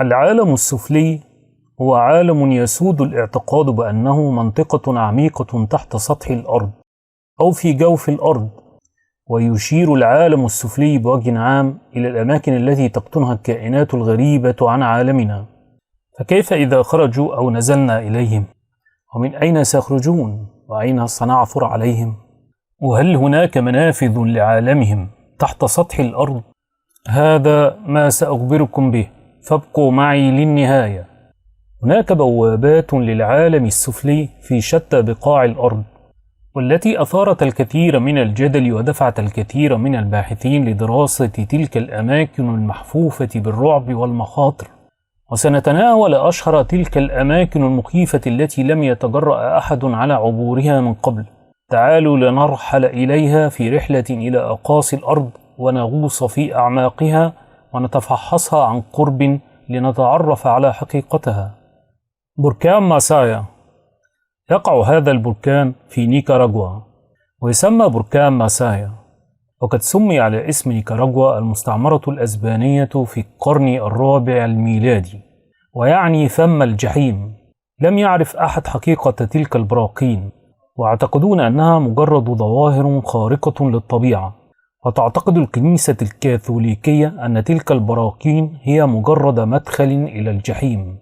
العالم السفلي هو عالم يسود الاعتقاد بأنه منطقة عميقة تحت سطح الأرض أو في جوف الأرض، ويشير العالم السفلي بوجه عام إلى الأماكن التي تقطنها الكائنات الغريبة عن عالمنا. فكيف إذا خرجوا أو نزلنا إليهم؟ ومن أين سيخرجون؟ وأين سنعثر عليهم؟ وهل هناك منافذ لعالمهم تحت سطح الأرض؟ هذا ما سأخبركم به، فابقوا معي للنهاية. هناك بوابات للعالم السفلي في شتى بقاع الأرض، والتي أثارت الكثير من الجدل ودفعت الكثير من الباحثين لدراسة تلك الأماكن المحفوفة بالرعب والمخاطر. وسنتناول أشهر تلك الأماكن المخيفة التي لم يتجرأ أحد على عبورها من قبل. تعالوا لنرحل إليها في رحلة إلى أقاصي الأرض، ونغوص في أعماقها ونتفحصها عن قرب لنتعرف على حقيقتها. بركان ماسايا. يقع هذا البركان في نيكاراغوا، ويسمى بركان ماسايا، وقد سمي على اسم نيكاراغوا المستعمرة الأسبانية في القرن الرابع الميلادي، ويعني ثم الجحيم. لم يعرف أحد حقيقة تلك البراكين، واعتقدون أنها مجرد ظواهر خارقة للطبيعة. وتعتقد الكنيسة الكاثوليكية أن تلك البراكين هي مجرد مدخل إلى الجحيم.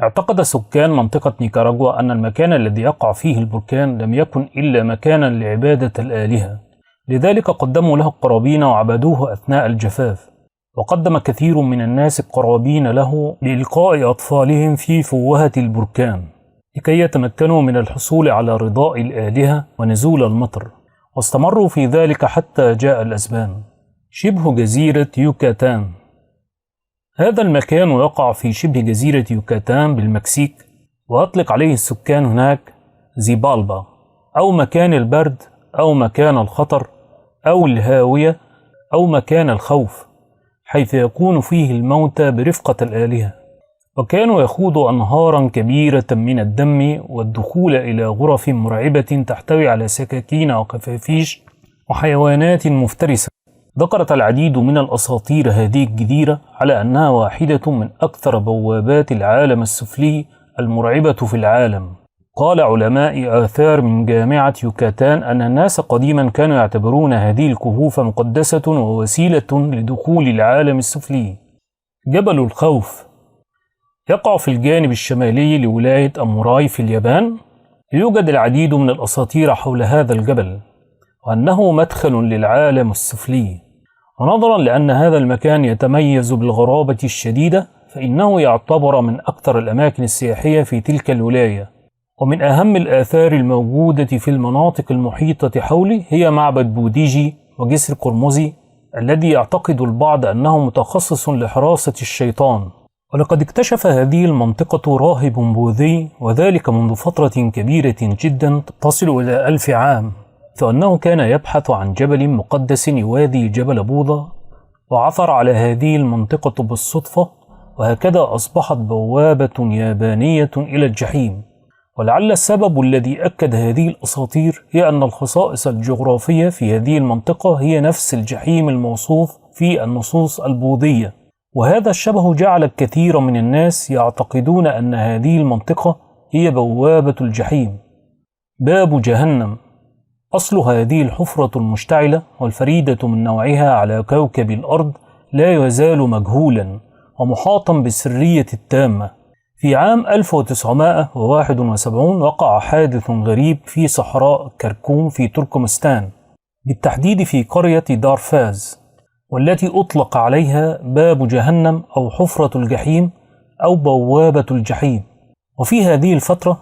اعتقد سكان منطقة نيكاراغوا أن المكان الذي يقع فيه البركان لم يكن إلا مكانا لعبادة الآلهة، لذلك قدموا له القرابين وعبدوه أثناء الجفاف. وقدم كثير من الناس القرابين له لإلقاء أطفالهم في فوهة البركان لكي يتمكنوا من الحصول على رضاء الآلهة ونزول المطر، واستمروا في ذلك حتى جاء الأسبان. شبه جزيرة يوكاتان. هذا المكان يقع في شبه جزيرة يوكاتان بالمكسيك، وأطلق عليه السكان هناك زيبالبا، أو مكان البرد، أو مكان الخطر، أو الهاوية، أو مكان الخوف، حيث يكون فيه الموتى برفقة الآلهة. وكانوا يخوضوا أنهارا كبيرة من الدم والدخول إلى غرف مرعبة تحتوي على سكاكين وخفافيش وحيوانات مفترسة. ذكرت العديد من الأساطير هذه الجزيرة على أنها واحدة من أكثر بوابات العالم السفلي المرعبة في العالم. قال علماء آثار من جامعة يوكاتان أن الناس قديما كانوا يعتبرون هذه الكهوف مقدسة ووسيلة لدخول العالم السفلي. جبل الخوف. يقع في الجانب الشمالي لولاية أموراي في اليابان. يوجد العديد من الأساطير حول هذا الجبل، وأنه مدخل للعالم السفلي. ونظرا لأن هذا المكان يتميز بالغرابة الشديدة، فإنه يعتبر من أكثر الأماكن السياحية في تلك الولاية. ومن أهم الآثار الموجودة في المناطق المحيطة حوله هي معبد بوديجي وجسر قرمزي، الذي يعتقد البعض أنه متخصص لحراسة الشيطان. ولقد اكتشف هذه المنطقة راهب بوذي، وذلك منذ فترة كبيرة جدا تصل إلى 1000 عام، فأنه كان يبحث عن جبل مقدس يوازي جبل بوذا، وعثر على هذه المنطقة بالصدفة، وهكذا أصبحت بوابة يابانية إلى الجحيم. ولعل السبب الذي أكد هذه الأساطير هي أن الخصائص الجغرافية في هذه المنطقة هي نفس الجحيم الموصوف في النصوص البوذية، وهذا الشبه جعل الكثير من الناس يعتقدون أن هذه المنطقة هي بوابة الجحيم. باب جهنم. أصل هذه الحفرة المشتعلة والفريدة من نوعها على كوكب الأرض لا يزال مجهولا ومحاطا بالسرية التامة. في عام 1971 وقع حادث غريب في صحراء كركوم في تركمستان، بالتحديد في قرية دارفاز، والتي أطلق عليها باب جهنم أو حفرة الجحيم أو بوابة الجحيم. وفي هذه الفترة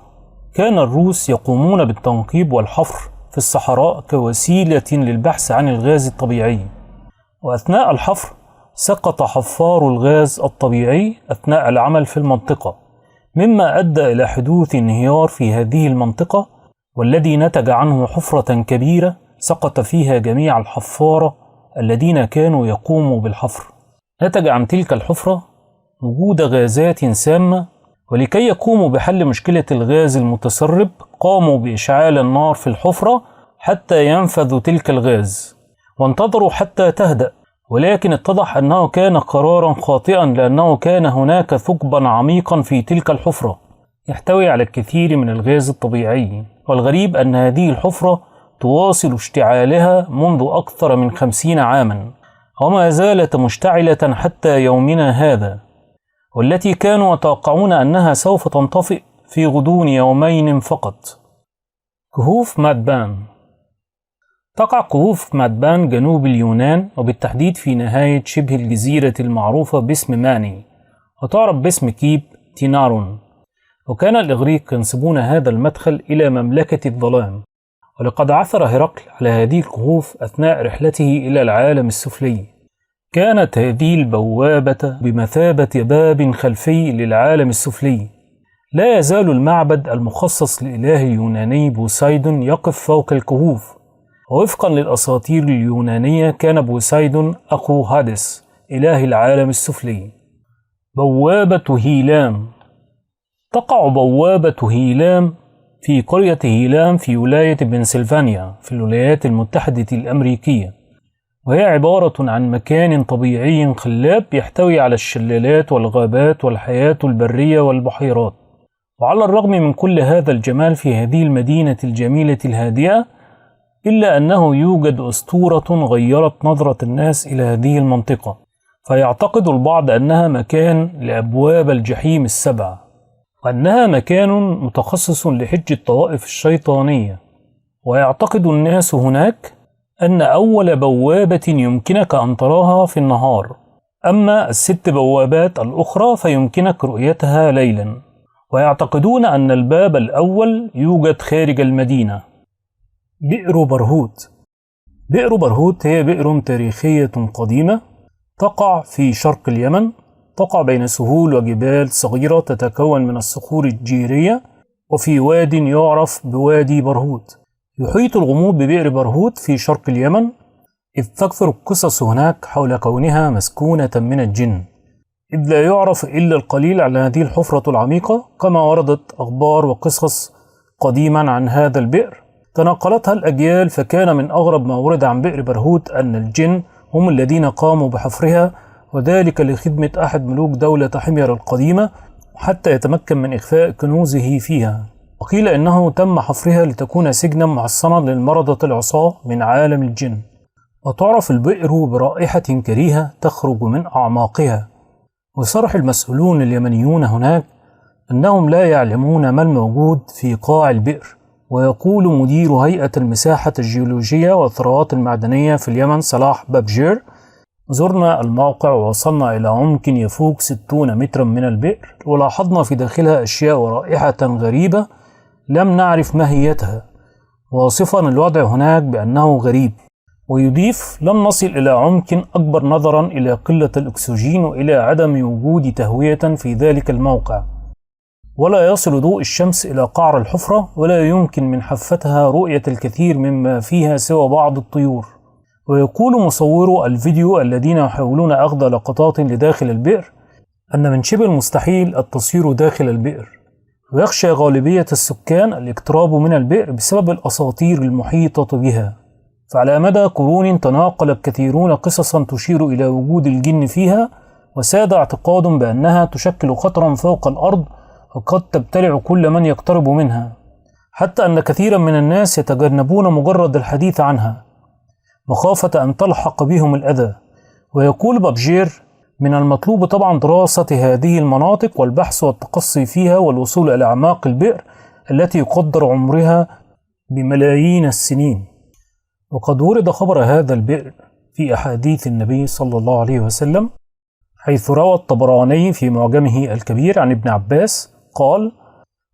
كان الروس يقومون بالتنقيب والحفر في الصحراء كوسيلة للبحث عن الغاز الطبيعي، وأثناء الحفر سقط حفار الغاز الطبيعي أثناء العمل في المنطقة، مما أدى إلى حدوث انهيار في هذه المنطقة، والذي نتج عنه حفرة كبيرة سقط فيها جميع الحفارة الذين كانوا يقوموا بالحفر. نتج عن تلك الحفرة وجود غازات سامة، ولكي يقوموا بحل مشكلة الغاز المتسرب قاموا بإشعال النار في الحفرة حتى ينفذ تلك الغاز، وانتظروا حتى تهدأ، ولكن اتضح أنه كان قرارا خاطئا، لأنه كان هناك ثقبا عميقا في تلك الحفرة يحتوي على الكثير من الغاز الطبيعي. والغريب أن هذه الحفرة تواصل اشتعالها منذ أكثر من 50 عاما، وما زالت مشتعلة حتى يومنا هذا، والتي كانوا يتوقعون أنها سوف تنطفئ في غضون يومين فقط. كهوف مادبان. تقع كهوف مادبان جنوب اليونان، وبالتحديد في نهاية شبه الجزيرة المعروفة باسم ماني، وتعرف باسم كيب تينارون. وكان الإغريق ينسبون هذا المدخل إلى مملكة الظلام، ولقد عثر هرقل على هذه الكهوف أثناء رحلته إلى العالم السفلي. كانت هذه البوابة بمثابة باب خلفي للعالم السفلي. لا يزال المعبد المخصص للإله اليوناني بوسايدون يقف فوق الكهوف، ووفقا للأساطير اليونانية كان بوسايدون أخو هادس إله العالم السفلي. بوابة هيلام. تقع بوابة هيلام في قرية هيلام في ولاية بنسلفانيا في الولايات المتحدة الأمريكية، وهي عبارة عن مكان طبيعي خلاب يحتوي على الشلالات والغابات والحياة البرية والبحيرات. وعلى الرغم من كل هذا الجمال في هذه المدينة الجميلة الهادئة، إلا أنه يوجد أسطورة غيرت نظرة الناس إلى هذه المنطقة، فيعتقد البعض أنها مكان لأبواب الجحيم السبع، وأنها مكان متخصص لحج الطوائف الشيطانية. ويعتقد الناس هناك أن أول بوابة يمكنك أن تراها في النهار، أما ال6 بوابات الأخرى فيمكنك رؤيتها ليلا. ويعتقدون أن الباب الأول يوجد خارج المدينة. بئر برهوت. بئر برهوت هي بئر تاريخية قديمة تقع في شرق اليمن، تقع بين سهول وجبال صغيرة تتكون من الصخور الجيرية، وفي واد يعرف بوادي برهوت. يحيط الغموض ببئر برهوت في شرق اليمن، إذ تكثر القصص هناك حول كونها مسكونة من الجن، إذ لا يعرف إلا القليل عن هذه الحفرة العميقة، كما وردت أخبار وقصص قديما عن هذا البئر تناقلتها الأجيال. فكان من أغرب ما ورد عن بئر برهوت أن الجن هم الذين قاموا بحفرها، وذلك لخدمة أحد ملوك دولة حمير القديمة حتى يتمكن من إخفاء كنوزه فيها. وقيل إنه تم حفرها لتكون سجنا محصنا للمرضى العصاة من عالم الجن. وتعرف البئر برائحة كريهة تخرج من أعماقها. وصرح المسؤولون اليمنيون هناك أنهم لا يعلمون ما الموجود في قاع البئر. ويقول مدير هيئة المساحة الجيولوجية والثروات المعدنية في اليمن صلاح بابجير: زرنا الموقع ووصلنا إلى عمق يفوق 60 مترا من البئر، ولاحظنا في داخلها أشياء ورائحة غريبة لم نعرف ماهيتها، واصفا الوضع هناك بأنه غريب. ويضيف: لم نصل إلى عمق أكبر نظرا إلى قلة الأكسجين وإلى عدم وجود تهوية في ذلك الموقع، ولا يصل ضوء الشمس إلى قعر الحفرة، ولا يمكن من حفتها رؤية الكثير مما فيها سوى بعض الطيور. ويقول مصورو الفيديو الذين يحاولون أخذ لقطات لداخل البئر أن من شبه المستحيل التصوير داخل البئر، ويخشى غالبية السكان الاقتراب من البئر بسبب الأساطير المحيطة بها. فعلى مدى قرون تناقل الكثيرون قصصا تشير إلى وجود الجن فيها، وساد اعتقاد بأنها تشكل خطرا فوق الأرض وقد تبتلع كل من يقترب منها، حتى أن كثيرا من الناس يتجنبون مجرد الحديث عنها مخافة أن تلحق بهم الأذى. ويقول بابجير: من المطلوب طبعا دراسة هذه المناطق والبحث والتقصي فيها والوصول إلى أعماق البئر التي يقدر عمرها بملايين السنين. وقد ورد خبر هذا البئر في أحاديث النبي صلى الله عليه وسلم، حيث روى الطبراني في معجمه الكبير عن ابن عباس قال: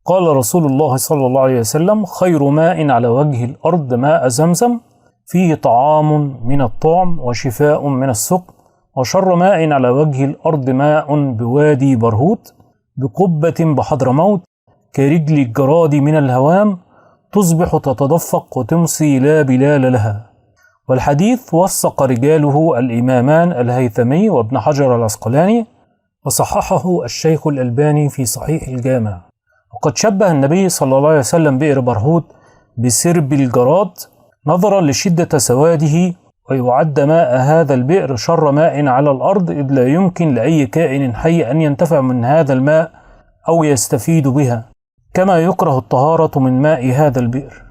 قال رسول الله صلى الله عليه وسلم: خير ماء على وجه الأرض ماء زمزم، فيه طعام من الطعم وشفاء من السقم، وشر ماء على وجه الأرض ماء بوادي برهوت بقبة بحضرموت كرجل الجراد من الهوام، تصبح تتدفق وتمسي لا بلال لها. والحديث وثق رجاله الإمامان الهيثمي وابن حجر العسقلاني، وصححه الشيخ الألباني في صحيح الجامع. وقد شبه النبي صلى الله عليه وسلم بئر برهوت بسرب الجراد نظرا لشدة سواده ويعد ماء هذا البئر شر ماء على الأرض، إذ لا يمكن لأي كائن حي أن ينتفع من هذا الماء أو يستفيد بها، كما يكره الطهارة من ماء هذا البئر.